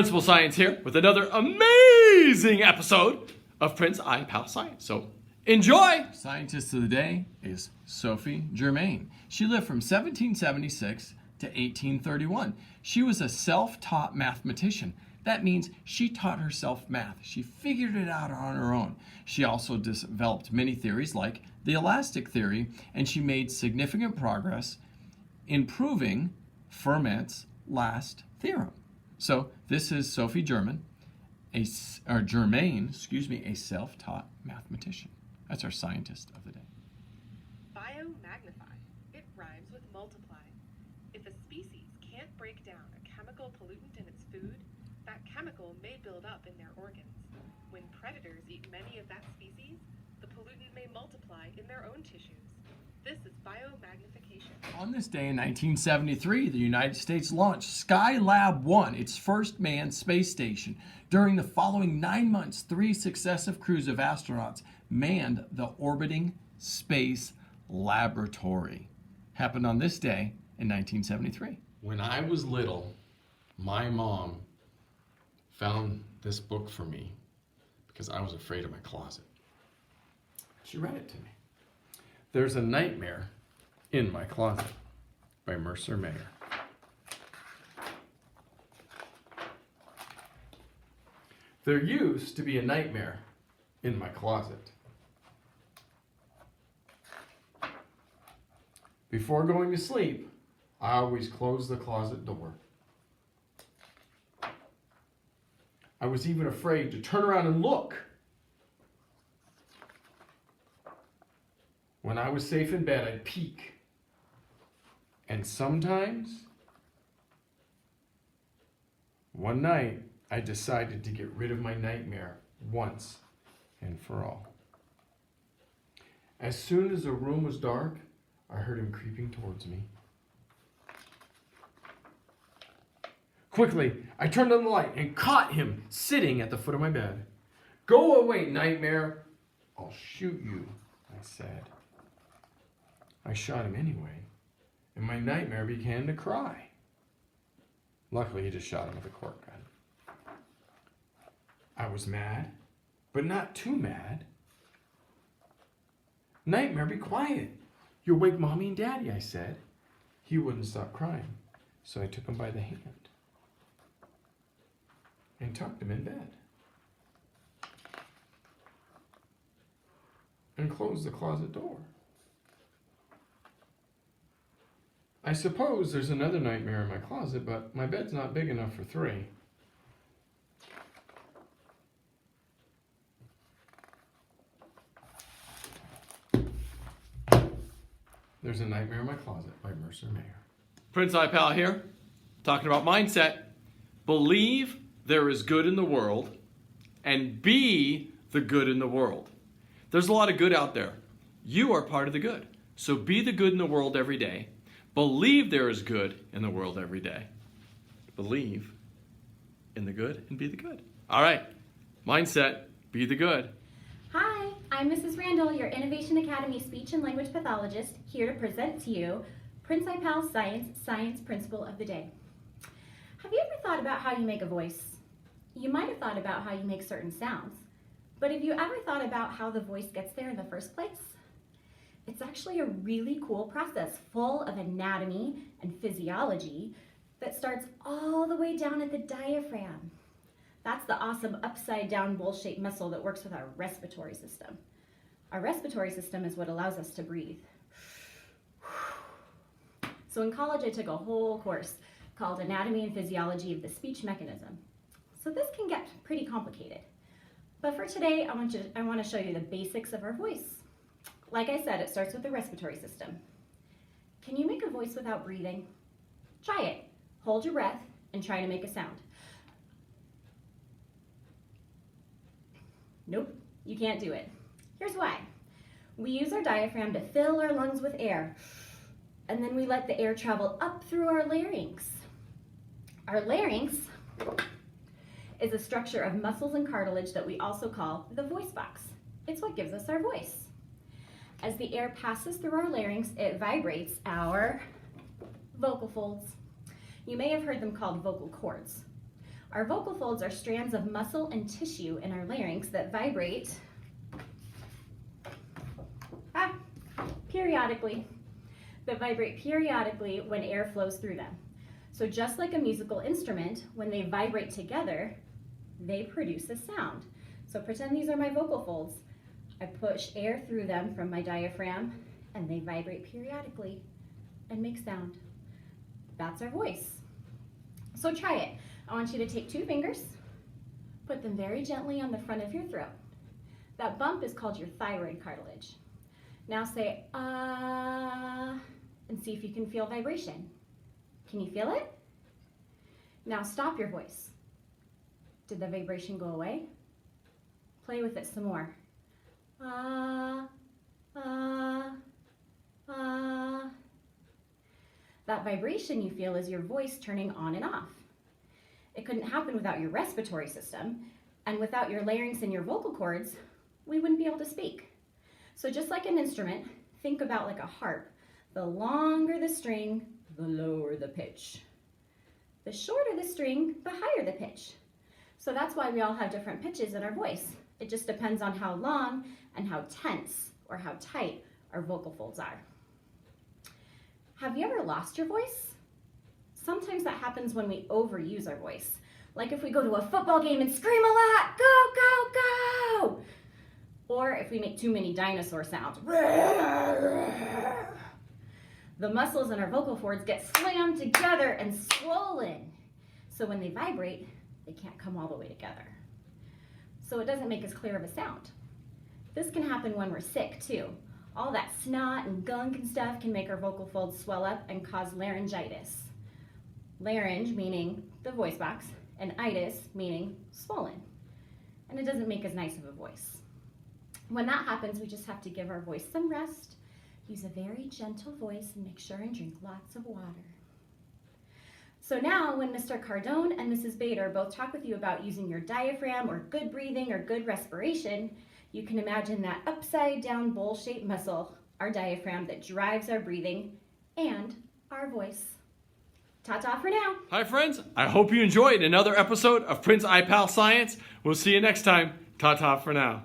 Principal Science here with another amazing episode of Prince iPal Science. So enjoy! Scientist of the day is Sophie Germain. She lived from 1776 to 1831. She was a self-taught mathematician. That means she taught herself math. She figured it out on her own. She also developed many theories like the elastic theory, and she made significant progress in proving Fermat's last theorem. So this is Sophie Germain, a self-taught mathematician. That's our scientist of the day. Biomagnify. It rhymes with multiply. If a species can't break down a chemical pollutant in its food, that chemical may build up in their organs. When predators eat many of that species, the pollutant may multiply in their own tissues. This is biomagnification. On this day in 1973, the United States launched Skylab 1, its first manned space station. During the following 9 months, 3 successive crews of astronauts manned the orbiting space laboratory. Happened on this day in 1973. When I was little, my mom found this book for me because I was afraid of my closet. She read it to me. There's a Nightmare in My Closet by Mercer. There used to be a nightmare in my closet. Before going to sleep, I always closed the closet door. I was even afraid to turn around and look. When I was safe in bed, I'd peek. And sometimes, one night, I decided to get rid of my nightmare once and for all. As soon as the room was dark, I heard him creeping towards me. Quickly, I turned on the light and caught him sitting at the foot of my bed. "Go away, nightmare. I'll shoot you," I said. I shot him anyway, and my nightmare began to cry. Luckily, he just shot him with a cork gun. I was mad, but not too mad. "Nightmare, be quiet. You'll wake Mommy and Daddy," I said. He wouldn't stop crying, so I took him by the hand and tucked him in bed and closed the closet door. I suppose there's another nightmare in my closet, but my bed's not big enough for 3. There's a Nightmare in My Closet by Mercer. Prince iPal here, talking about mindset. Believe there is good in the world and be the good in the world. There's a lot of good out there. You are part of the good. So be the good in the world every day. Believe there is good in the world every day. Believe in the good and be the good. All right, mindset, be the good. Hi, I'm Mrs. Randall, your Innovation Academy Speech and Language Pathologist, here to present to you Prince iPal Science Principle of the Day. Have you ever thought about how you make a voice? You might have thought about how you make certain sounds, but have you ever thought about how the voice gets there in the first place? It's actually a really cool process full of anatomy and physiology that starts all the way down at the diaphragm. That's the awesome upside down bowl-shaped muscle that works with our respiratory system. Our respiratory system is what allows us to breathe. So in college, I took a whole course called Anatomy and Physiology of the Speech Mechanism. So this can get pretty complicated. But for today, I want to show you the basics of our voice. Like I said, it starts with the respiratory system. Can you make a voice without breathing? Try it. Hold your breath and try to make a sound. Nope, you can't do it. Here's why. We use our diaphragm to fill our lungs with air, and then we let the air travel up through our larynx. Our larynx is a structure of muscles and cartilage that we also call the voice box. It's what gives us our voice. As the air passes through our larynx, it vibrates our vocal folds. You may have heard them called vocal cords. Our vocal folds are strands of muscle and tissue in our larynx that vibrate periodically when air flows through them. So just like a musical instrument, when they vibrate together, they produce a sound. So pretend these are my vocal folds. I push air through them from my diaphragm, and they vibrate periodically and make sound. That's our voice. So try it. I want you to take 2 fingers, put them very gently on the front of your throat. That bump is called your thyroid cartilage. Now say, ah, and see if you can feel vibration. Can you feel it? Now stop your voice. Did the vibration go away? Play with it some more. Ah, ah, ah. That vibration you feel is your voice turning on and off. It couldn't happen without your respiratory system, and without your larynx and your vocal cords, we wouldn't be able to speak. So just like an instrument, think about like a harp. The longer the string, the lower the pitch. The shorter the string, the higher the pitch. So that's why we all have different pitches in our voice. It just depends on how long and how tense or how tight our vocal folds are. Have you ever lost your voice? Sometimes that happens when we overuse our voice. Like if we go to a football game and scream a lot, go, go, go! Or if we make too many dinosaur sounds. The muscles in our vocal cords get slammed together and swollen. So when they vibrate, they can't come all the way together. So it doesn't make as clear of a sound. This can happen when we're sick too. All that snot and gunk and stuff can make our vocal folds swell up and cause laryngitis. Larynge meaning the voice box, and itis meaning swollen. And it doesn't make as nice of a voice. When that happens, we just have to give our voice some rest, use a very gentle voice, and make sure and drink lots of water. So now when Mr. Cardone and Mrs. Bader both talk with you about using your diaphragm or good breathing or good respiration, you can imagine that upside down bowl-shaped muscle, our diaphragm, that drives our breathing and our voice. Ta-ta for now. Hi friends, I hope you enjoyed another episode of Prince iPal Science. We'll see you next time. Ta-ta for now.